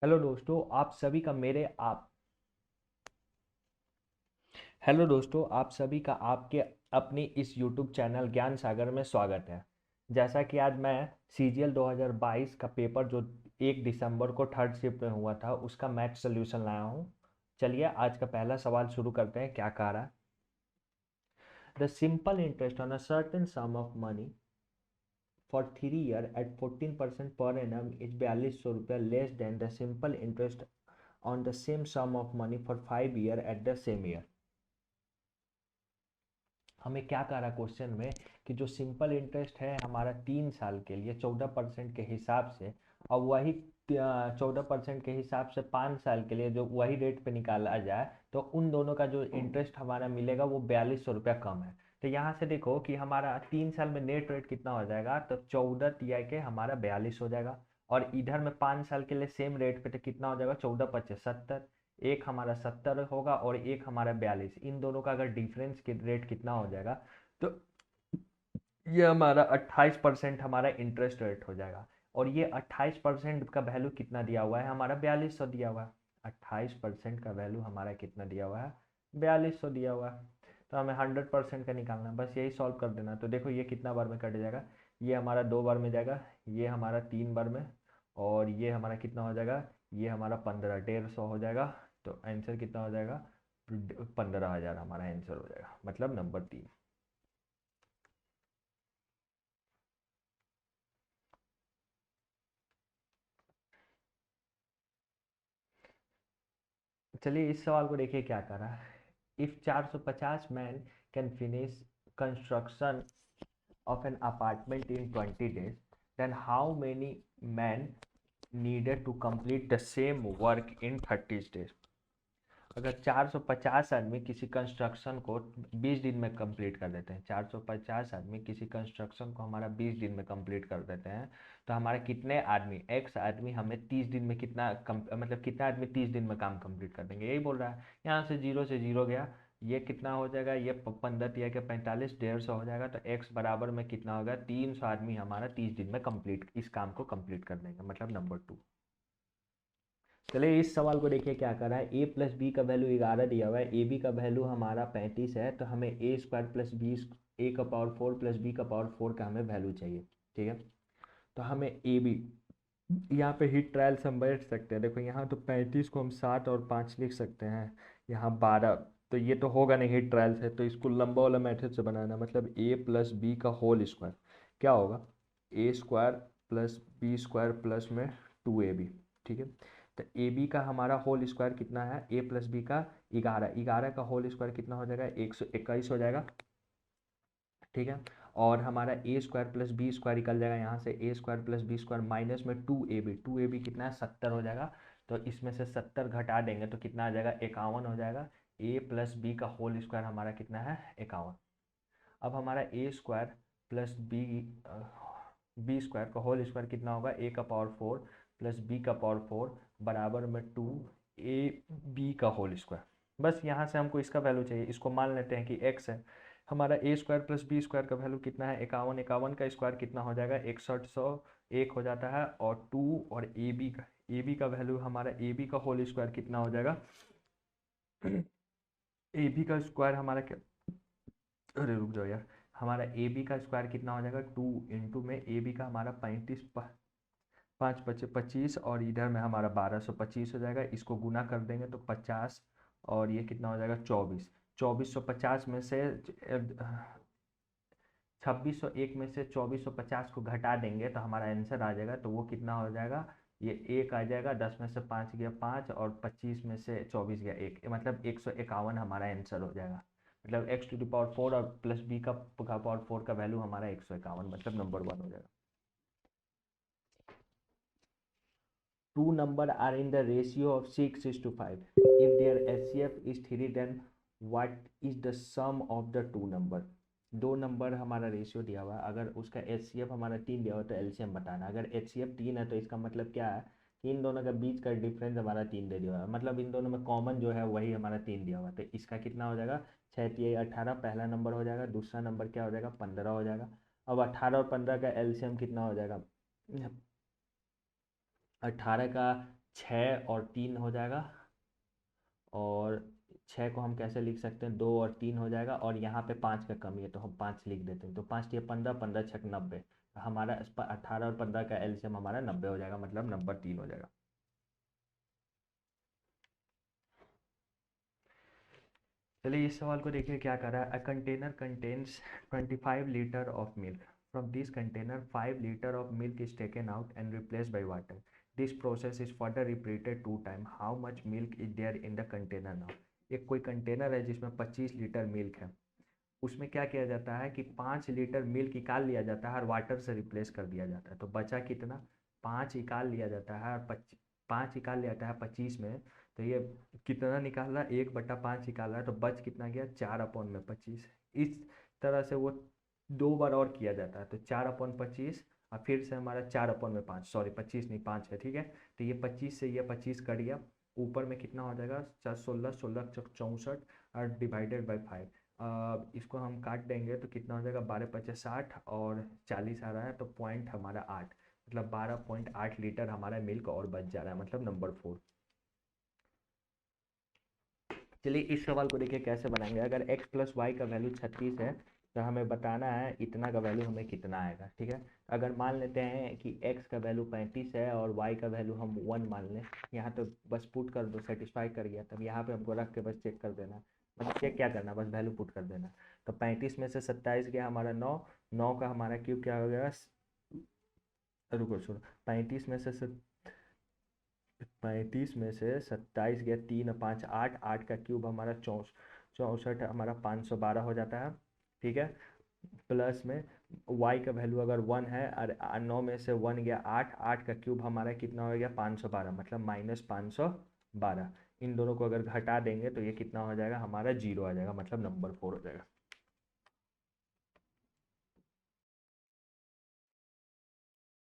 Hello दोस्तों आप सभी का मेरे आप हेलो दोस्तों आप सभी का आपके अपनी इस यूट्यूब चैनल ज्ञान सागर में स्वागत है। जैसा कि आज मैं सीजीएल 2022 का पेपर जो 1 दिसंबर को थर्ड शिफ्ट में हुआ था उसका मैथ सोल्यूशन लाया हूँ। चलिए आज का पहला सवाल शुरू करते हैं। क्या कह रहा है? The simple interest on a certain sum of money for 3 year at 14% per annum is 4200 रुपया less than the simple interest on the same sum of money for 5 year at the same year. हमें क्या कह रहा है question में कि जो simple interest है हमारा 3 साल के लिए 14% के हिसाब से, और वही 14% के हिसाब से 5 साल के लिए जो वही रेट पे निकाला जाए तो उन दोनों का जो इंटरेस्ट हमारा मिलेगा वो 4200 रुपया कम है। तो यहाँ से देखो कि हमारा 3 साल में नेट रेट कितना हो जाएगा, तो 14 तिया के हमारा 42 हो जाएगा। और इधर में 5 साल के लिए सेम रेट पे तो कितना हो जाएगा, 14 × 5 = 70। एक हमारा 70 होगा और एक हमारा 42। इन दोनों का अगर डिफरेंस के रेट कितना हो जाएगा तो ये हमारा 28% हमारा इंटरेस्ट रेट हो जाएगा। और ये 28% का वैल्यू कितना दिया हुआ है, हमारा 4200 दिया हुआ है। 28% का वैल्यू हमारा कितना दिया हुआ है, 4200 दिया हुआ है। तो हमें 100% का निकालना है, बस यही सॉल्व कर देना। तो देखो ये कितना बार में कट जाएगा, ये हमारा 2 बार में जाएगा, ये हमारा 3 बार में, और ये हमारा कितना हो जाएगा, ये हमारा 15, 150 हो जाएगा। तो आंसर कितना हो जाएगा, 15,000 हमारा आंसर हो जाएगा, मतलब नंबर 3। चलिए इस सवाल को देखिए क्या कर रहा है। If 450 man can finish construction of an apartment in 20 days, then how many man needed to complete the same work in 30 days। अगर 450 आदमी किसी कंस्ट्रक्शन को 20 दिन में कंप्लीट कर देते हैं, 450 आदमी किसी कंस्ट्रक्शन को हमारा 20 दिन में कंप्लीट कर देते हैं, तो हमारे कितने आदमी, एक्स आदमी हमें 30 दिन में मतलब कितना आदमी 30 दिन में काम कंप्लीट कर देंगे, यही बोल रहा है। यहाँ से जीरो से जीरो गया, ये कितना हो जाएगा, ये 15 तिया के 45, 150 हो जाएगा। तो एक्स बराबर में कितना होगा, 300 आदमी हमारा 30 दिन में कंप्लीट इस काम को कंप्लीट कर देंगे, मतलब नंबर 2। चलिए इस सवाल को देखिए क्या कर रहा है। ए प्लस बी का वैल्यू 11 दिया हुआ है, ए बी का वैल्यू हमारा 35 है, तो हमें ए स्क्वायर प्लस बी, ए का पावर 4 प्लस बी का पावर 4 का हमें वैल्यू चाहिए। ठीक है, तो हमें ए बी, यहाँ पे हिट ट्रायल से हम बैठ सकते हैं। देखो यहाँ तो 35 को हम 7 और 5 लिख सकते हैं, यहाँ 12। तो ये तो होगा नहीं हिट ट्रायल से, तो इसको लंबा वाला मेथड से बनाना, मतलब ए प्लस बी का होल स्क्वायर क्या होगा, A square plus B square plus में 2ab। ठीक है, तो ए बी का हमारा होल स्क्वायर कितना है, ए प्लस बी का 11, 11 का होल स्क्वायर कितना हो जाएगा, 121 हो जाएगा। ठीक है, और हमारा A square plus B square निकल जाएगा, यहाँ से A square plus B square minus में 2ab, 2ab कितना है, 70 हो जाएगा। तो इसमें से 70 घटा देंगे तो कितना आ जाएगा, 51 हो जाएगा। ए प्लस बी का होल स्क्वायर हमारा कितना है, 51। अब हमारा A square plus B square का होल स्क्वायर कितना होगा, ए का पावर 4 प्लस बी का पावर 4 बराबर में 2ab का होल स्क्वायर। बस यहाँ से हमको इसका वैल्यू चाहिए, इसको मान लेते हैं कि x है। हमारा A square plus B square का वैल्यू कितना है, 51, 51 का स्क्वायर कितना हो जाएगा, 6101 हो जाता है। और 2 और ए बी का वैल्यू हमारा ए बी का होल स्क्वायर कितना हो जाएगा, ए बी का स्क्वायर हमारा क्या, अरे रुक जाओ यार, हमारा ए बी का स्क्वायर कितना हो जाएगा, 2 में ए बी का हमारा 35, 5 × 5 = 25, और इधर में हमारा 1225 हो जाएगा। इसको गुना कर देंगे तो 50, और ये कितना हो जाएगा, 24। 2450 में से 2601 में से 2450 को घटा देंगे तो हमारा आंसर आ जाएगा। तो वो कितना हो जाएगा, ये एक आ जाएगा, 10 में से 5 गया 5, और 25 में से 24 गया 1, मतलब 151 हमारा आंसर हो जाएगा। मतलब x⁴ और प्लस बी का पावर 4 का वैल्यू हमारा 151, मतलब नंबर 1 हो जाएगा। Two number are in the ratio of 6:5. If their HCF is 3, then what is the sum of the two number? दो नंबर हमारा रेशियो दिया हुआ है, अगर उसका HCF हमारा 3 दिया हुआ है तो एलसीएम बताना। अगर HCF 3 है तो इसका मतलब क्या है कि इन दोनों के बीच का डिफरेंस हमारा 3 दे दिया हुआ है, मतलब इन दोनों में कॉमन जो है वही हमारा 3 दिया हुआ है। तो इसका कितना हो जाएगा, 6×3 = 18, पहला नंबर हो जाएगा। दूसरा नंबर क्या हो जाएगा, 15 हो जाएगा। अब 18 और 15 का एलसीएम कितना हो जाएगा, 18 का 6 और 3 हो जाएगा, और 6 को हम कैसे लिख सकते हैं, 2 और 3 हो जाएगा, और यहाँ पे 5 का कमी है तो हम 5 लिख देते हैं। तो 5 या 15, 15 छक 90, तो हमारा 18 और 15 का एलसीएम हमारा 90 हो जाएगा, मतलब नंबर 3 हो जाएगा। चलिए इस सवाल को देखिए क्या कर रहा है। A container contains 25 litre of milk, from this container 5 litre of milk is taken out and replaced by water, this process is further repeated 2 time, how much milk is there in the container now. एक कोई container है जिसमें 25 litre milk है, उसमें क्या किया जाता है कि 5 लीटर मिल्क निकाल लिया जाता है और वाटर से रिप्लेस कर दिया जाता है, तो बचा कितना, 5 निकाल लिया जाता है और 5 निकाल लिया जाता है 25 में, तो ये कितना निकाल रहा है, 1/5 निकाल रहा है, तो बच कितना गया, 4/25। इस तरह से वो 2 बार और किया जाता है, तो 4/25 और फिर से हमारा 4/5, सॉरी 25 नहीं 5 है, ठीक है। तो ये 25 से ये 25 कट गया, ऊपर में कितना हो जाएगा, 16, 16 64 और डिवाइडेड बाई 5। इसको हम काट देंगे तो कितना हो जाएगा, 12×5 = 60 और 40 आ रहा है, तो पॉइंट हमारा 8, मतलब 12.8 लीटर हमारा मिल्क और बच जा रहा है, मतलब नंबर 4। चलिए इस सवाल को देखिए कैसे बनाएंगे। अगर x + y का वैल्यू 36 है तो हमें बताना है इतना का वैल्यू हमें कितना आएगा, ठीक है। अगर मान लेते हैं कि x का वैल्यू 35 है और y का वैल्यू हम 1 मान लें, यहाँ तो बस पुट कर दो, सेटिस्फाई कर गया, तब यहाँ पे हमको रख के बस चेक कर देना, मतलब चेक क्या करना, बस वैल्यू पुट कर देना। तो 35 में से 27 गया हमारा 9, 9 का हमारा क्यूब क्या हो गया, रुको सुनो, 35 में से 27 गया, 3 और 5 8, 8 का क्यूब हमारा 64, हमारा 512 हो जाता है, ठीक है। प्लस में y का वैल्यू अगर 1 है और 9 में से 1 गया 8, 8 का क्यूब हमारा कितना हो गया, 512, मतलब -512। इन दोनों को अगर घटा देंगे तो ये कितना हो जाएगा, हमारा 0 आ जाएगा, मतलब नंबर 4 हो जाएगा।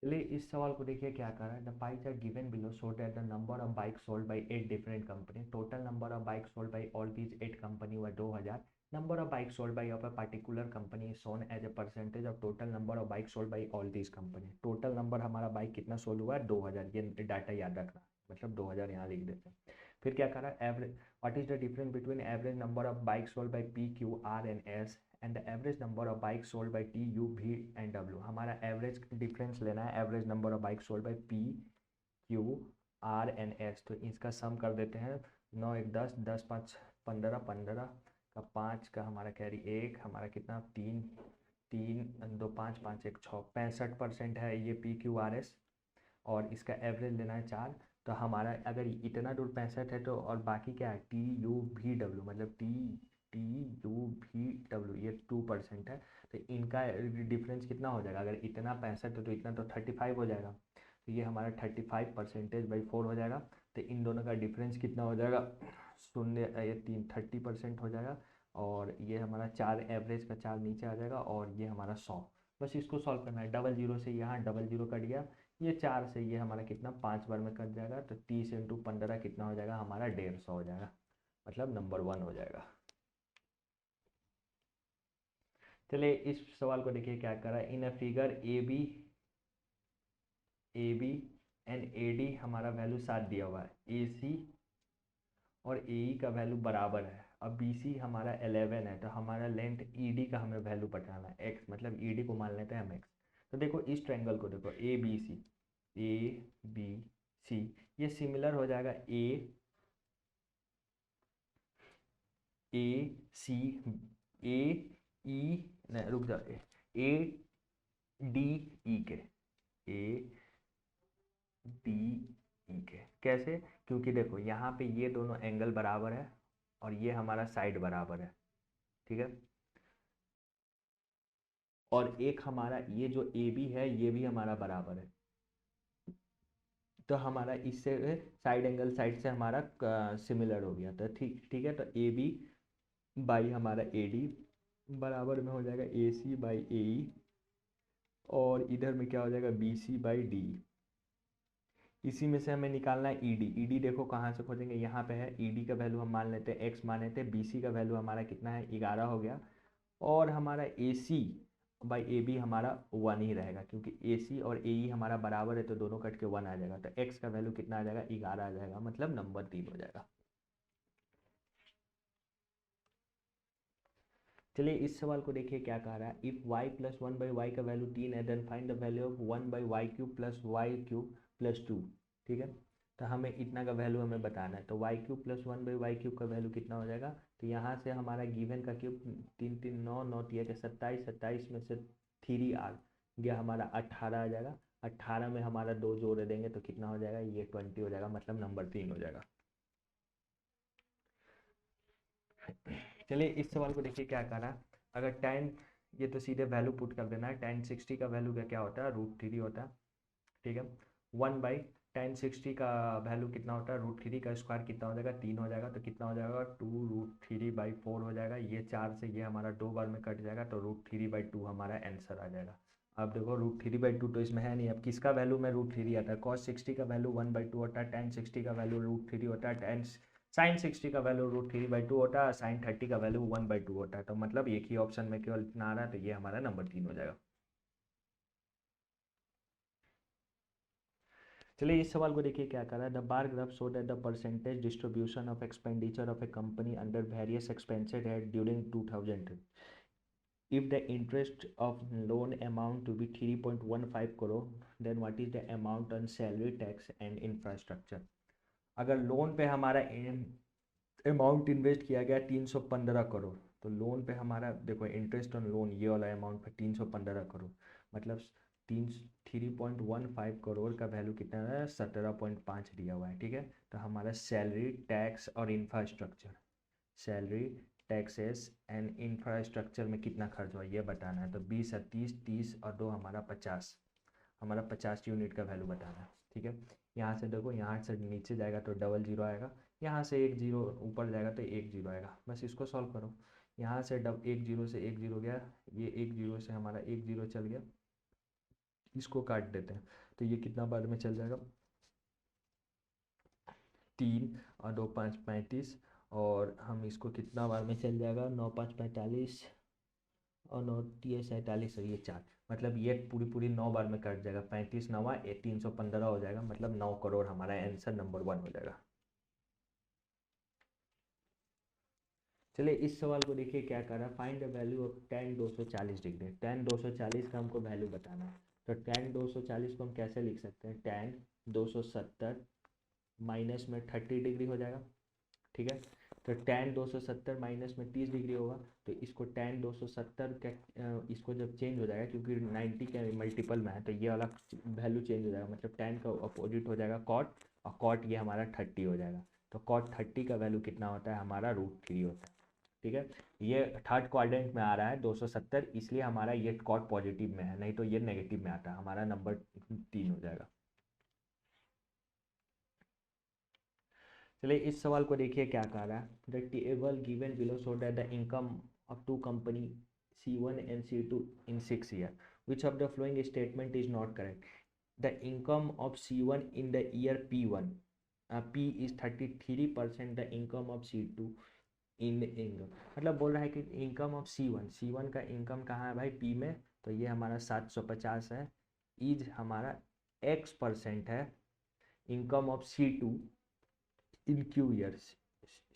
चलिए इस सवाल को देखिए क्या कर रहा है। The pies are given below show that the number of bike sold by 8 different company, total number of bike sold by all these 8 company हुआ 2000, number of bike sold by of a particular company is shown as a percentage of total number of bike sold by all these company. Total number हमारा bike कितना sold हुआ है, 2000, ये data याद रखना, मतलब 2000 यहाँ लिख देते हैं। फिर क्या करा, average what is the difference between average number of bike sold by P Q R and S and the average number of bike sold by T U V and W. हमारा एवरेज डिफरेंस लेना है, average number of bike sold by P Q R and S, तो इसका सम कर देते हैं। 9 1 10, 10 5 15, 15 का 5 का हमारा कैरी 1, हमारा कितना 3, 3 2 5 5 1 6, 65% है ये पी क्यू आर एस, और इसका एवरेज लेना है 4। तो हमारा अगर इतना दूर 65 है तो, और बाकी क्या है, टी यू वी डब्ल्यू, मतलब T T U V W, ये 2% है, तो इनका डिफरेंस कितना हो जाएगा, अगर इतना 65 है तो इतना तो 35 हो जाएगा, तो ये हमारा 35%/4 हो जाएगा। तो इन दोनों का डिफरेंस कितना हो जाएगा, शून्य, ये 30% हो जाएगा, और ये हमारा 4, एवरेज का 4 नीचे आ जाएगा, और ये हमारा 100। बस इसको सॉल्व करना है, डबल जीरो से यहाँ डबल जीरो कट गया, ये 4 से ये हमारा कितना 5 बार में कट जाएगा, तो 30 × 15 कितना हो जाएगा, हमारा 150 हो जाएगा, मतलब नंबर 1 हो जाएगा। चलिए इस सवाल को देखिए क्या कर रहा है। In a figure A B and A D हमारा वैल्यू 7 दिया हुआ है, ए सी और ए ई का वैल्यू बराबर है, अब बी सी हमारा 11 है, तो हमारा लेंथ ई डी का हमें वैल्यू बताना है, एक्स, मतलब ई डी को मान लेते हैं हम एक्स। तो देखो इस ट्रायंगल को देखो, ए बी सी, ये सिमिलर हो जाएगा ए सी, ए ई, नहीं रुक जाओ, ए डी ई के, ए डी ई के कैसे, क्योंकि देखो यहाँ पे ये दोनों एंगल बराबर है और ये हमारा साइड बराबर है, ठीक है। और एक हमारा ये जो ए बी है ये भी हमारा बराबर है, तो हमारा इससे साइड एंगल साइड से हमारा सिमिलर हो गया, तो ठीक ठीक है। तो ए बी बाई हमारा ए डी बराबर में हो जाएगा ए सी बाई ए ई, और इधर में क्या हो जाएगा, बी सी बाई डी। इसी में से हमें निकालना है ई डी। ई डी देखो कहाँ से खोजेंगे, यहाँ पे है, ई डी का वैल्यू हम मान लेते हैं एक्स मान लेते हैं, बी सी का वैल्यू हमारा कितना है, 11 हो गया, और हमारा ए सी बाई ए बी हमारा 1 ही रहेगा, क्योंकि ए सी और ए ई हमारा बराबर है तो दोनों कट के 1 आ जाएगा, तो एक्स का वैल्यू कितना आ जाएगा, 11 आ जाएगा, मतलब नंबर 3 हो जाएगा। चलिए इस सवाल को देखिए क्या कह रहा है, इफ y प्लस 1/y का वैल्यू 3 है, then find the value of 1/y³ plus y³ plus 2। ठीक है, तो हमें इतना का वैल्यू हमें बताना है, तो y³ प्लस 1/y³ का वैल्यू कितना हो जाएगा, तो यहाँ से हमारा गिवन का क्यूब 3 3 9 9 3 के 27, 27 में से 3 आ गया हमारा 18 आ जाएगा, 18 में हमारा 2 जोड़ देंगे तो कितना हो जाएगा, ये 20 हो जाएगा, मतलब नंबर 3 हो जाएगा। चलिए इस सवाल को देखिए क्या कह रहा है, अगर tan, ये तो सीधे वैल्यू पुट कर देना है, tan 60 का वैल्यू क्या होता है, √3 होता है। ठीक है, 1/tan 60 का वैल्यू कितना होता है, √3 का स्क्वायर कितना हो जाएगा, 3 हो जाएगा, तो कितना हो जाएगा 2√3/4 हो जाएगा, ये 4 से ये हमारा 2 बार में कट जाएगा, तो √3/2 हमारा आंसर आ जाएगा। अब देखो √3/2 तो इसमें है नहीं, अब किसका वैल्यू में √3 आता है, cos 60 का वैल्यू 1/2 होता है, tan 60 का वैल्यू √3 होता है, sin 60 का वैल्यू √3/2 होता है, sin 30 का वैल्यू 1/2 होता है, तो मतलब एक ही ऑप्शन में केवल इतना आ रहा है, तो ये हमारा नंबर 3 हो जाएगा। चलिए इस सवाल को देखिए क्या कर रहा है, the bar graph show that the percentage distribution of expenditure of A company under various expenses had during 2000। If the interest of loan amount to be 3.15 crore, then what is the amount on salary, tax and infrastructure? अगर loan पे हमारा amount invest किया गया 315 करोड़, तो loan पे हमारा देखो interest on loan ये वाला अमाउंट पे 315 करोड़, मतलब तीन 3.15 करोड़ का वैल्यू कितना है, 17.5 दिया हुआ है। ठीक है, तो हमारा सैलरी, टैक्स और infrastructure, salary, taxes and infrastructure में कितना खर्च हुआ ये बताना है, तो 20 है 30, 30 और 2 हमारा 50, हमारा 50 यूनिट का वैल्यू बताना है। ठीक है, यहाँ से देखो, यहाँ से नीचे जाएगा तो डबल जीरो आएगा, यहाँ से एक जीरो ऊपर जाएगा तो एक जीरो आएगा, बस इसको सॉल्व करो। यहाँ से एक जीरो से एक जीरो गया, ये एक जीरो से हमारा एक जीरो चल गया, इसको काट देते हैं, तो ये कितना बार में चल जाएगा, 3 और 2 5 35, और हम इसको कितना बार में चल जाएगा, 9 5 45 और 9 3 47 और ये 4, मतलब ये पूरी पूरी 9 बार में कट जाएगा, 35 9 315 हो जाएगा, मतलब 9 करोड़ हमारा आंसर नंबर 1 हो जाएगा। चलिए इस सवाल को देखिए क्या कर रहा है, find the value of tan 240 degree, tan 240 का हमको वैल्यू बताना है, तो tan 240 को हम कैसे लिख सकते हैं, tan 270 माइनस में 30 डिग्री हो जाएगा। ठीक है, तो tan 270 माइनस में 30 डिग्री होगा, तो इसको tan 270 का इसको जब चेंज हो जाएगा, क्योंकि 90 के मल्टीपल में है, तो ये वाला वैल्यू चेंज हो जाएगा, मतलब tan का अपोजिट हो जाएगा cot, और cot ये हमारा 30 हो जाएगा, तो cot 30 का वैल्यू कितना होता है, हमारा √3 होता है। ठीक है, ये थर्ड क्वाड्रेंट में आ रहा है 270, इसलिए हमारा ये कॉट पॉजिटिव में है, नहीं तो ये नेगेटिव में आता है, हमारा नंबर 3 हो जाएगा। चलिए इस सवाल को देखिए क्या कह रहा है, the table given below show that the income of two company C1 and C2 in 6 years, which of the following statement is not correct? The income of C1 in the year P1, P is 33%, the income of C2 in income, मतलब बोल रहा है कि income of C one का income कहाँ है भाई, P में, तो ये हमारा 750 है, इज हमारा x% है, income of C2 in Q years,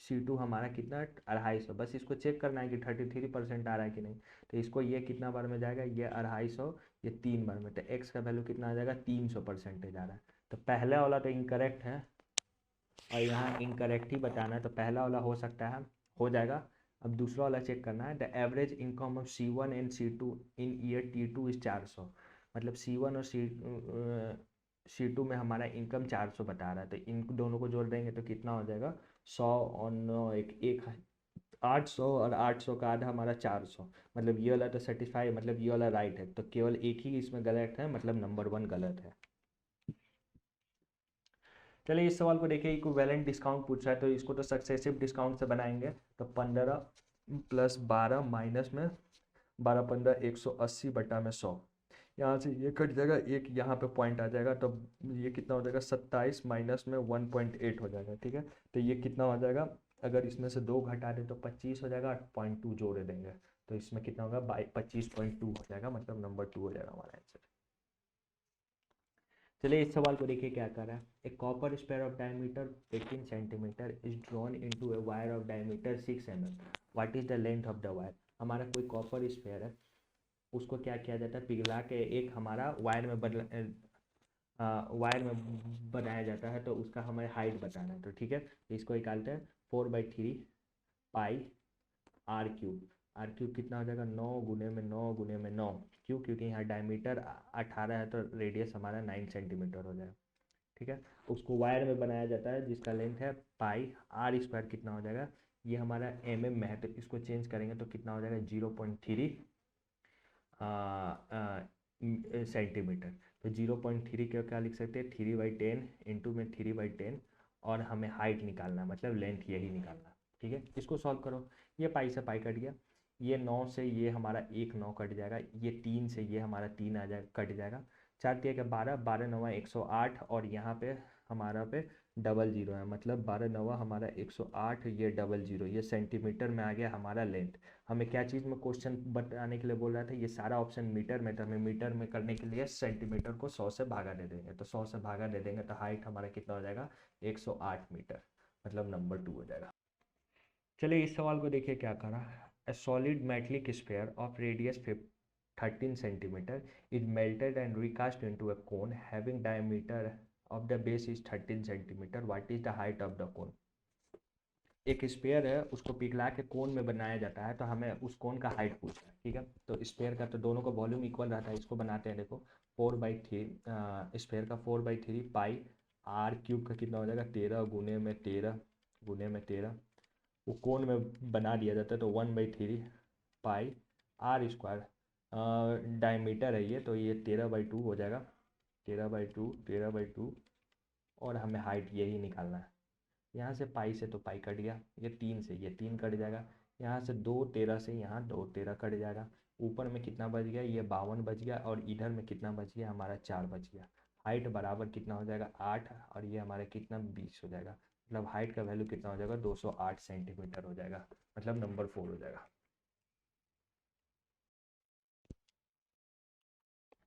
C2 हमारा कितना 250, बस इसको चेक करना है कि 33% आ रहा है कि नहीं, तो इसको ये कितना बार में जाएगा, ये 250, ये 3 बार में, तो x का वैल्यू कितना आ जाएगा, 300% आ रहा है, तो पहला वाला तो इनकरेक्ट है, और यहाँ इनकरेक्ट ही बताना है, तो पहला वाला हो सकता है, हो जाएगा। अब दूसरा वाला चेक करना है, the average income of C1 and C2 in year T2 is 400, मतलब C1 और C2 में हमारा इनकम 400 बता रहा है, तो इन दोनों को जोड़ देंगे तो कितना हो जाएगा, 100 और 9 एक 800, और 800 का आधा हमारा 400, मतलब ये वाला तो सेटिस्फाई, मतलब ये वाला राइट है, तो केवल एक ही इसमें गलत है, मतलब नंबर 1 गलत है। चलिए इस सवाल को देखिए, इक्विवेलेंट डिस्काउंट पूछ रहा है, तो इसको तो सक्सेसिव डिस्काउंट से बनाएंगे, तो 15 + 12 माइनस में 12 15 180 बटा में 100, यहाँ से ये कट जाएगा, एक यहाँ पे पॉइंट आ जाएगा, तो ये कितना हो जाएगा, 27 माइनस में 1.8 हो जाएगा। ठीक है, तो ये कितना हो जाएगा, अगर इसमें से 2 घटा दे तो 25 हो जाएगा, 0.2 जोड़ देंगे तो इसमें कितना होगा 25.2 हो जाएगा, मतलब नंबर 2 हो जाएगा हमारा आंसर। चलिए इस सवाल को देखिए क्या कर रहा है। A copper sphere of diameter 18 centimetre is drawn into a wire of diameter 6 mm। What is the length of the wire. हमारा कोई कॉपर स्पेयर है, उसको क्या किया जाता है, पिघला के एक हमारा वायर में बनाया जाता है, तो उसका हमें हाइट बताना है। तो ठीक है, तो इसको निकालते हैं 4/3 पाई आर क्यूब कितना हो जाएगा 9 × 9 × 9 क्यों, क्योंकि यहाँ डायमीटर 18 है तो रेडियस हमारा 9 सेंटीमीटर हो जाएगा। ठीक है, उसको वायर में बनाया जाता है जिसका लेंथ है पाई। आर स्क्वायर कितना हो जाएगा, ये हमारा mm में है तो इसको चेंज करेंगे तो कितना हो जाएगा 0.3 सेंटीमीटर। तो 0.3 क्या लिख सकते हैं 3/10 इंटू में 3/10, और हमें हाइट निकालना है, मतलब लेंथ यही निकालना है। ठीक है, इसको सॉल्व करो। ये पाई से पाई कट गया, ये 9 से ये हमारा 1 9 कट जाएगा, ये 3 से ये हमारा 3 आ जाएगा, कट जाएगा। 4 3 12, 12 9 108, और यहाँ पे हमारा पे डबल जीरो है, मतलब 12 9 हमारा 108, ये डबल जीरो, ये सेंटीमीटर में आ गया हमारा लेंथ। हमें क्या चीज़ में क्वेश्चन बताने के लिए बोल रहा था, ये सारा ऑप्शन मीटर में, तो हमें मीटर में करने के लिए सेंटीमीटर को 100 से भागा दे देंगे, तो 100 से भागा दे देंगे तो हाइट हमारा कितना हो जाएगा 108 मीटर, मतलब नंबर 2 हो जाएगा। चलिए इस सवाल को देखिए क्या करा। ए solid metallic sphere of radius 13 centimetre is melted and recast into A cone having diameter of the base is 13 centimetre. What is the height of the cone. एक स्पेयर है, उसको पिघला के कोन में बनाया जाता है, तो हमें उस कोन का हाइट पूछना है। ठीक है, तो स्पेयर का तो दोनों का वॉल्यूम इक्वल रहता है, इसको बनाते हैं। देखो 4/3 स्पेयर का 4/3 पाई आर क्यूब का कितना हो जाएगा 13 × 13 वो कोन में बना दिया जाता है, तो 1/3 पाई आर स्क्वायर डायमीटर है ये, तो ये 13/2 हो जाएगा, 13/2 और हमें हाइट यही निकालना है। यहाँ से पाई से तो पाई कट गया, ये 3 से ये 3 कट जाएगा, यहाँ से 2 13 से यहाँ 2 13 कट जाएगा। ऊपर में कितना बच गया, ये 52 बच गया, और इधर में कितना बच गया हमारा 4 बच गया। हाइट बराबर कितना हो जाएगा 8, और ये हमारा कितना 20 हो जाएगा, मतलब हाइट का वैल्यू कितना हो जाएगा 208 सेंटीमीटर हो जाएगा, मतलब नंबर 4 हो जाएगा।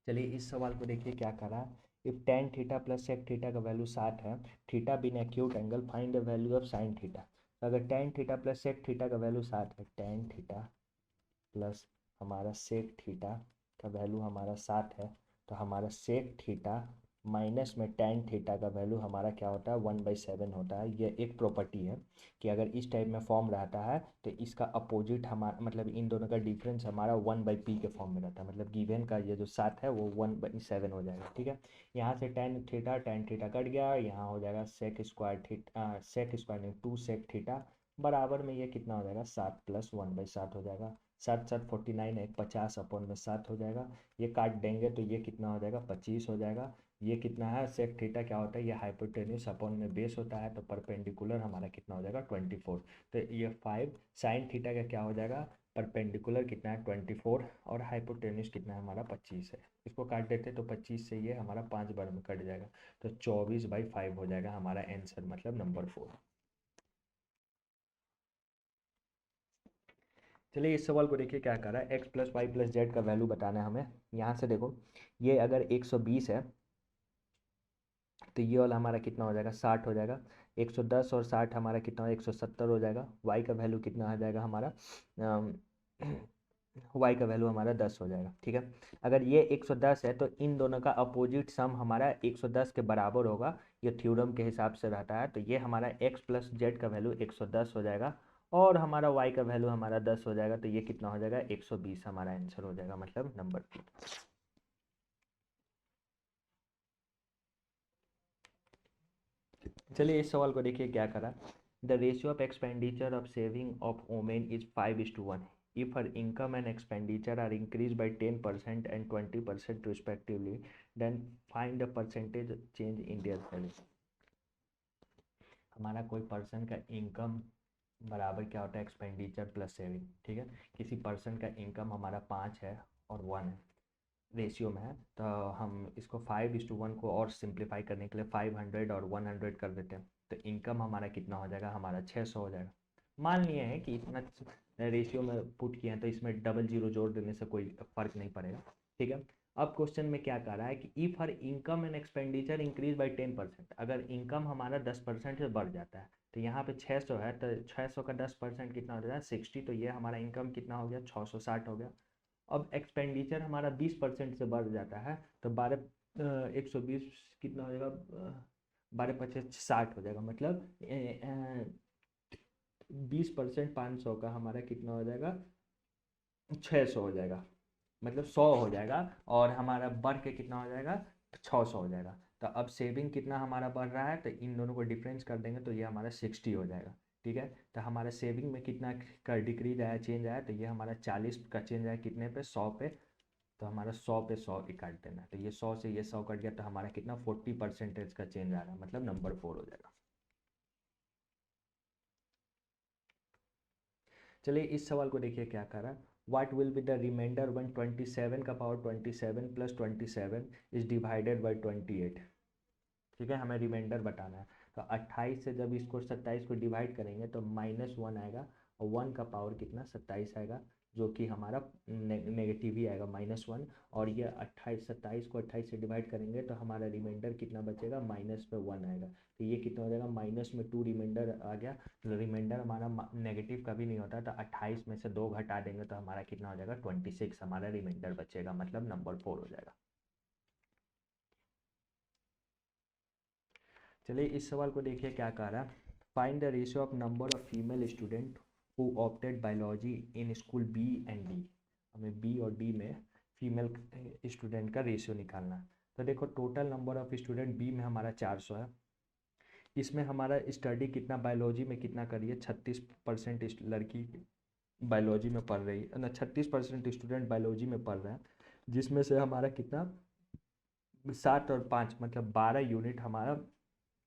चलिए इस सवाल को देखिए क्या करा। If tan theta plus sec theta का वैल्यू 60 है, theta been acute angle, find the value of sine theta. अगर tan theta plus sec theta का वैल्यू 60 है, टेन थीटा प्लस हमारा सेक थीटा का वैल्यू हमारा 60 है, तो हमारा सेक थीटा माइनस में टेन थीटा का वैल्यू हमारा क्या होता है 1/7 होता है। ये एक प्रॉपर्टी है कि अगर इस टाइप में फॉर्म रहता है तो इसका अपोजिट हमारा, मतलब इन दोनों का डिफरेंस हमारा 1/p के फॉर्म में रहता है, मतलब गिवन का ये जो 7 है वो 1/7 हो जाएगा। ठीक है, यहाँ से टेन थीटा कट गया, यहाँ हो जाएगा sec square theta, sec square नहीं 2 सेक थीटा, बराबर में ये कितना हो जाएगा 7 + 1/7 हो जाएगा। 7 7 49 है, 50 अपॉन में 7 हो जाएगा, ये काट देंगे तो ये कितना हो जाएगा 25 हो जाएगा। ये कितना है सेक थीटा क्या होता है, ये हाइपोटेन्यूस अपॉन में बेस होता है, तो परपेंडिकुलर हमारा कितना हो जाएगा 24। तो ये 5 साइन थीटा का क्या हो जाएगा, परपेंडिकुलर कितना है 24, और हाइपोटेन्यूस कितना है हमारा 25 है। इसको काट देते तो 25 से ये हमारा 5 बार में कट जाएगा, तो 24/5 हो जाएगा हमारा आंसर, मतलब नंबर 4। चलिए इस सवाल को देखिए क्या कर रहा है। x + y + z का वैल्यू बताना है हमें। यहाँ से देखो, ये अगर 120 है तो ये वाला हमारा कितना हो जाएगा 60 हो जाएगा। 110 और 60 हमारा कितना हो 170 हो जाएगा। y का वैल्यू कितना आ जाएगा हमारा y का वैल्यू हमारा 10 हो जाएगा। ठीक है, अगर ये 110 है तो इन दोनों का अपोजिट सम हमारा 110 के बराबर होगा, ये थ्योरम के हिसाब से रहता है। तो ये हमारा x + z का वैल्यू 110 हो जाएगा, और हमारा y का वैल्यू हमारा 10 हो जाएगा, तो ये कितना हो जाएगा 120 हमारा आंसर हो जाएगा, मतलब नंबर 3। चलिए इस सवाल को देखिए क्या करा। The ratio of expenditure of saving of women is 5:1। If her income and expenditure are increase by 10% and 20% respectively, then find the percentage change in their salary. हमारा कोई पर्सन का इनकम बराबर क्या होता है एक्सपेंडिचर प्लस सेविंग। ठीक है, किसी पर्सन का इनकम हमारा 5 है और 1 है रेशियो में है, तो हम इसको 5:1 को और सिंप्लीफाई करने के लिए 500 और 100 कर देते हैं, तो इनकम हमारा कितना हो जाएगा हमारा 600 हो जाएगा। मान लिए हैं कि इतना रेशियो में पुट किए हैं तो इसमें डबल जीरो जोड़ देने से कोई फर्क नहीं पड़ेगा, ठीक है। अब क्वेश्चन में क्या कह रहा है कि if her income and expenditure increase by 10%, अगर इनकम हमारा 10% से बढ़ जाता है तो यहाँ पे 600 है तो 600 का 10% कितना हो जाता है 60, तो ये हमारा इनकम कितना हो गया 660 हो गया। अब एक्सपेंडिचर हमारा 20% से बढ़ जाता है तो 120 कितना हो जाएगा 12×5 = 60 हो जाएगा, मतलब 20% 500 का हमारा कितना हो जाएगा 600 हो जाएगा, मतलब 100 हो जाएगा, और हमारा बढ़ के कितना हो जाएगा 600 हो जाएगा। तो अब सेविंग कितना हमारा बढ़ रहा है तो इन दोनों को डिफरेंस कर देंगे तो ये हमारा 60 हो जाएगा, ठीक है। तो हमारा सेविंग में कितना का डिक्रीज आया चेंज आया तो ये हमारा 40 का चेंज आया कितने पे 100 पे, तो हमारा 100 पे 100 ही काट देना है, तो ये 100 से ये 100 कट गया तो हमारा कितना 40% का चेंज आ रहा है, मतलब नंबर 4 हो जाएगा। चलिए इस सवाल को देखिए क्या कर रहा है, what will be the remainder one 27 का पावर 27 + 27 इज डिवाइडेड बाई 28, ठीक है, हमें रिमाइंडर बताना है। तो 28 से जब इसको 27 को डिवाइड करेंगे तो -1 आएगा, और 1 का पावर कितना 27 आएगा, जो कि हमारा नेगेटिव ही आएगा -1, और ये 27 को 28 से डिवाइड करेंगे तो हमारा रिमाइंडर कितना बचेगा -1 आएगा, तो ये कितना हो जाएगा -2 रिमाइंडर आ गया। तो रिमाइंडर हमारा नेगेटिव कभी नहीं होता, तो 28 में से 2 घटा देंगे तो हमारा कितना हो जाएगा 26 हमारा रिमाइंडर बचेगा, मतलब नंबर 4 हो जाएगा। चलिए इस सवाल को देखिए क्या कह रहा है, find the ratio of number of female student who opted biology in school B and D, हमें बी और डी में फीमेल स्टूडेंट का रेशियो निकालना है। तो देखो total number of student B में हमारा 400 है, इसमें हमारा स्टडी कितना बायोलॉजी में कितना करिए 36% लड़की बायोलॉजी में पढ़ रही है ना, 36% स्टूडेंट बायोलॉजी में पढ़ रहे हैं, जिसमें से हमारा कितना 7 और 5 मतलब 12 यूनिट हमारा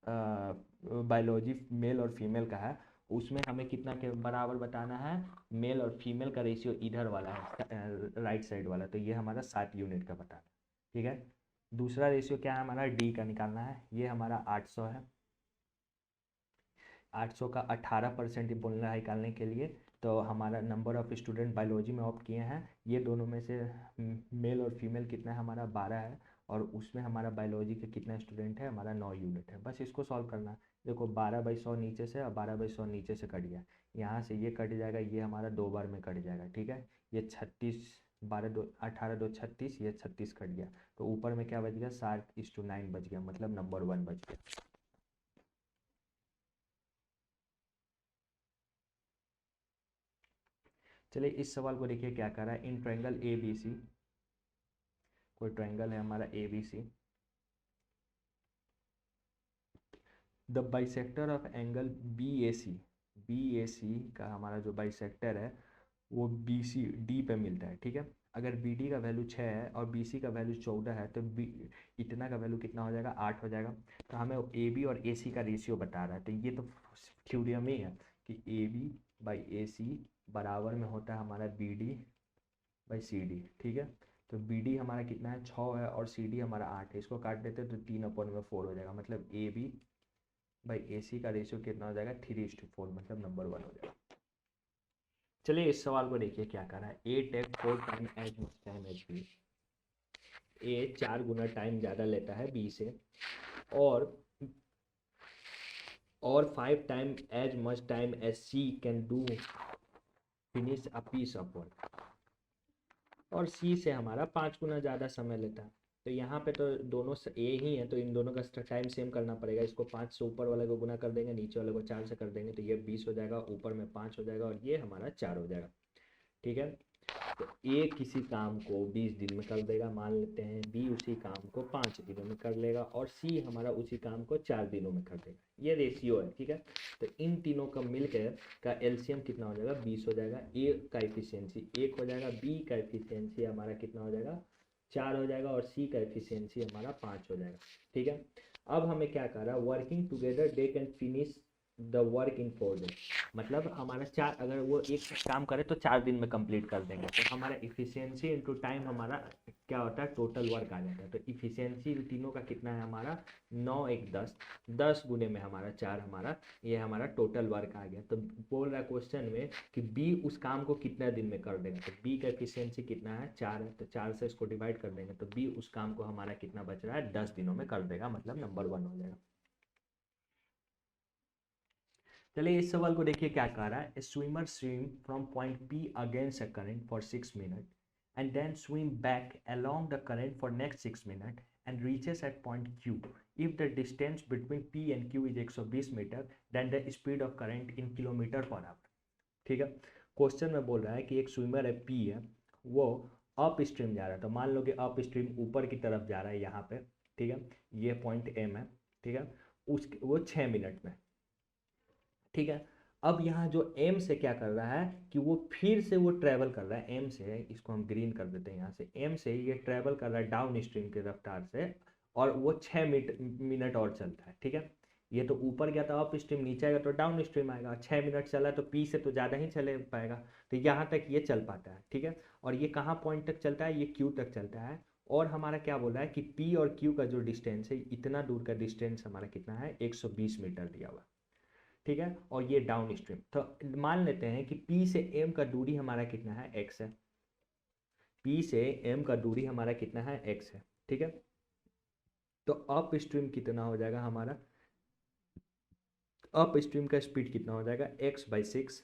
बायोलॉजी मेल और फीमेल का है, उसमें हमें कितना के बराबर बताना है, मेल और फीमेल का रेशियो इधर वाला है राइट साइड वाला, तो ये हमारा 7 यूनिट का बताना, ठीक है। दूसरा रेशियो क्या है हमारा डी का निकालना है, ये हमारा 800 है, 800 का 18% बोलना है निकालने के लिए, तो हमारा नंबर ऑफ स्टूडेंट बायोलॉजी में ऑप्ट किए हैं, ये दोनों में से मेल और फीमेल कितना है हमारा 12 है, और उसमें हमारा बायोलॉजी का कितना स्टूडेंट है हमारा 9 यूनिट है, बस इसको सॉल्व करना है। देखो 12/100 नीचे से और 12/100 नीचे से कट गया, यहाँ से ये कट जाएगा, ये हमारा 2 बार में कट जाएगा, ठीक है। ये 36 12 2 18 2 36, ये 36 कट गया, तो ऊपर में क्या बच गया 7:9 बच गया, मतलब नंबर 1 बच गया। चलिए इस सवाल को देखिए क्या कर रहा है, इन ट्रायंगल ए बी सी, कोई ट्रायंगल है हमारा A B C, the bisector of angle B A C, B A C का हमारा जो बाइसेक्टर है वो बी सी डी पे मिलता है, ठीक है। अगर बी डी का वैल्यू 6 है और बी सी का वैल्यू 14 है तो बी इतना का वैल्यू कितना हो जाएगा 8 हो जाएगा। तो हमें ए बी और ए सी का रेशियो बता रहा है, तो ये तो थ्योरम ही है कि ए बी बाई ए सी बराबर में होता है हमारा B D by C D, ठीक है। तो बी डी हमारा कितना है 6 है और सी डी हमारा 8 है, इसको काट देते हैं तो 3/4 हो जाएगा, मतलब A B by A C का रेशियो कितना हो जाएगा 3:4, मतलब नंबर 1 हो जाएगा। चलिए इस सवाल को देखिए क्या कर रहा है, A take 4 time as much time as B, A 4 गुना टाइम ज़्यादा लेता है बी से, और 5 time as much time as C can do finish a piece of work, और सी से हमारा 5 गुना ज़्यादा समय लेता है। तो यहाँ पे तो दोनों ए ही है तो इन दोनों का टाइम सेम करना पड़ेगा, इसको 5 से ऊपर वाले को गुना कर देंगे, नीचे वाले को 4 से कर देंगे, तो ये 20 हो जाएगा, ऊपर में 5 हो जाएगा, और ये हमारा 4 हो जाएगा, ठीक है। तो ए किसी काम को 20 दिन में कर देगा मान लेते हैं, बी उसी काम को 5 दिनों में कर लेगा, और सी हमारा उसी काम को 4 दिनों में कर देगा, ये रेशियो है, ठीक है। तो इन तीनों का मिलकर का एलसीएम कितना हो जाएगा 20 हो जाएगा, ए का एफिशिएंसी 1 हो जाएगा, बी का एफिशिएंसी हमारा कितना हो जाएगा 4 हो जाएगा, और सी का एफिशिएंसी हमारा 5 हो जाएगा, ठीक है। अब हमें क्या कर रहा है, working together they can finish the work in 4 days, मतलब हमारा चार, अगर वो एक काम करे तो 4 दिन में कंप्लीट कर देंगे, तो हमारा इफिशियंसी इनटू टाइम हमारा क्या होता है, टोटल वर्क आ जाता है। तो इफिशियंसी इन तीनों का कितना है हमारा, 9 1 10, 10 गुने में हमारा 4, हमारा ये हमारा टोटल वर्क आ गया। तो बोल रहा है क्वेश्चन में कि बी उस काम को कितना दिन में कर देगा, तो बी का एफिशिएंसी कितना है, 4 है, तो 4 से इसको डिवाइड कर देंगे, तो बी उस काम को हमारा कितना बच रहा है, 10 दिनों में कर देगा, मतलब नंबर 1 हो जाएगा। चलिए इस सवाल को देखिए क्या कह रहा है, swimmer swim from point P against a current for 6 minute and then swim back along the current for next 6 minutes and reaches at point Q. If the distance between P and Q is 120 मीटर, then the speed of current in kilometre per hour. ठीक है, question में बोल रहा है कि एक swimmer है P है, वो अप स्ट्रीम जा रहा है, तो मान लो कि अप स्ट्रीम ऊपर की तरफ जा रहा है यहाँ पे, ठीक है, ये पॉइंट M है, ठीक है, उस वो 6 मिनट में, ठीक है। अब यहाँ जो एम से क्या कर रहा है कि वो फिर से वो ट्रैवल कर रहा है एम से, इसको हम ग्रीन कर देते हैं यहाँ से, एम से ये ट्रैवल कर रहा है डाउन स्ट्रीम की रफ्तार से, और वो 6 मिनट और चलता है, ठीक है। ये तो ऊपर गया था अप स्ट्रीम, नीचे आएगा तो डाउन स्ट्रीम आएगा, 6 मिनट चला तो पी से तो ज़्यादा ही चले पाएगा, तो यहाँ तक ये चल पाता है, ठीक है। और ये कहाँ पॉइंट तक चलता है, ये क्यू तक चलता है। और हमारा क्या बोला है कि पी और क्यू का जो डिस्टेंस है, इतना दूर का डिस्टेंस हमारा कितना है, 120 मीटर दिया हुआ, ठीक है। और ये डाउन स्ट्रीम, तो मान लेते हैं कि P से M का दूरी हमारा कितना है, x है। P से M का दूरी हमारा कितना है, x है, ठीक है। तो अप स्ट्रीम कितना हो जाएगा हमारा, अप स्ट्रीम का स्पीड कितना हो जाएगा, x/6,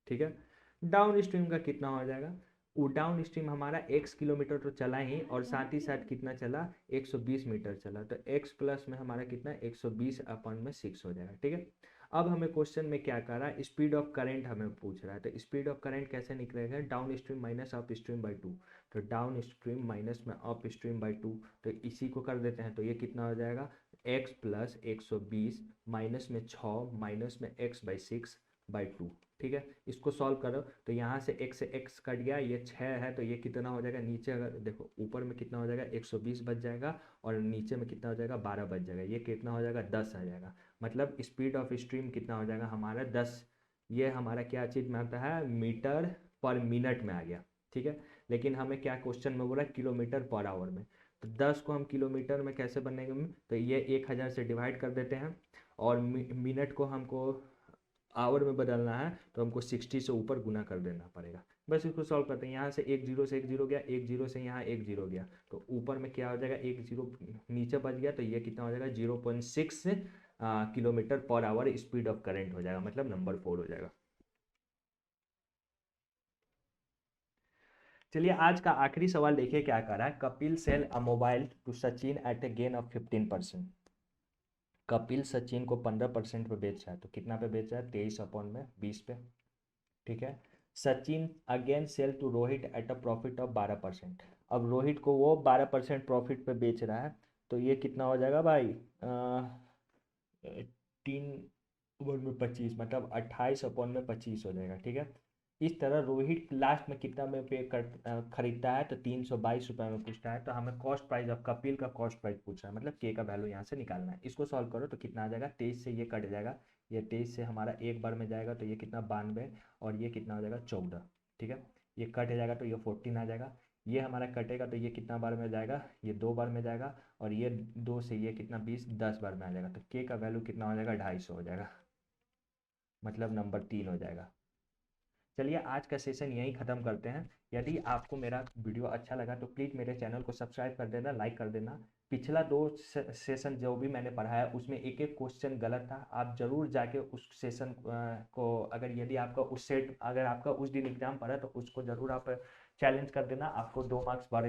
ठीक है। डाउन स्ट्रीम का कितना हो जाएगा, वो डाउन स्ट्रीम हमारा x किलोमीटर तो चला ही, और साथ ही साथ कितना चला, 120 मीटर चला, तो x प्लस में हमारा कितना, 120/6 हो जाएगा, ठीक है। अब हमें क्वेश्चन में क्या कर रहा है, स्पीड ऑफ करंट हमें पूछ रहा है, तो स्पीड ऑफ करंट कैसे निकलेगा, down stream minus up stream by 2, तो डाउन स्ट्रीम माइनस में अप स्ट्रीम बाई 2, तो इसी को कर देते हैं, तो ये कितना हो जाएगा, x प्लस 120 माइनस में 6 माइनस में x/6/2, ठीक है। इसको सॉल्व करो तो यहाँ से x से x कट गया, ये 6 है, तो ये कितना हो जाएगा, नीचे अगर देखो ऊपर में कितना हो जाएगा, 120 बच जाएगा, और नीचे में कितना हो जाएगा, 12 बच जाएगा, ये कितना हो जाएगा, 10 आ जाएगा। मतलब स्पीड ऑफ स्ट्रीम कितना हो जाएगा हमारा, 10। ये हमारा क्या चीज़ में आता है, मीटर पर मिनट में आ गया, ठीक है। लेकिन हमें क्या क्वेश्चन में बोला, किलोमीटर पर आवर में, तो 10 को हम किलोमीटर में कैसे बनेंगे, तो ये 1000 से डिवाइड कर देते हैं, और मिनट को हमको आवर में बदलना है, तो हमको 60 से ऊपर गुना कर देना पड़ेगा। बस इसको सॉल्व करते हैं, यहाँ से एक जीरो से एक जीरो गया, एक जीरो से यहाँ एक जीरो गया, तो ऊपर में क्या हो जाएगा, एक जीरो नीचे बच गया, तो ये कितना हो जाएगा, 0.6 kilometre per our speed of current हो जाएगा, मतलब नंबर 4 हो जाएगा। चलिए आज का आखिरी सवाल देखिए क्या कर रहा है, Kapil sell a mobile to Sachin at a gain of 15%। Kapil Sachin को 15% पे बेच रहा है, तो कितना पे बेच रहा है, 23/20 पे, ठीक है। Sachin again sell to Rohit at a profit of 12%। अब रोहित को वो 12% प्रॉफिट पे बेच रहा है, तो ये कितना हो जाएगा भाई, 3/25, मतलब 28/25 हो जाएगा, ठीक है। इस तरह रोहित लास्ट में कितना में पे कर खरीदता है, तो 322 रुपये में पूछता है, तो हमें कॉस्ट प्राइस ऑफ कपिल का कॉस्ट प्राइस पूछ रहा है, मतलब के का वैल्यू यहाँ से निकालना है। इसको सॉल्व करो तो कितना आ जाएगा, 23 से ये कट जाएगा, ये 23 से हमारा एक बार में जाएगा, तो ये कितना 92, और ये कितना हो जाएगा 14, ठीक है। ये कट जाएगा तो ये 14 आ जाएगा, ये हमारा कटेगा तो ये कितना बार में जाएगा, ये 2 बार में जाएगा, और ये 2 से ये कितना 20, 10 बार में आ जाएगा, तो के का वैल्यू कितना हो जाएगा, 250 हो जाएगा, मतलब नंबर 3 हो जाएगा। चलिए आज का सेशन यहीं ख़त्म करते हैं। यदि आपको मेरा वीडियो अच्छा लगा तो प्लीज़ मेरे चैनल को सब्सक्राइब कर देना, लाइक कर देना। पिछला 2 सेशन जो भी मैंने पढ़ाया उसमें एक एक क्वेश्चन गलत था, आप ज़रूर जाके उस सेशन को, अगर यदि आपका उस सेट अगर आपका उस दिन एग्ज़ाम पड़ा तो उसको ज़रूर आप चैलेंज कर देना, आपको 2 मार्क्स बढ़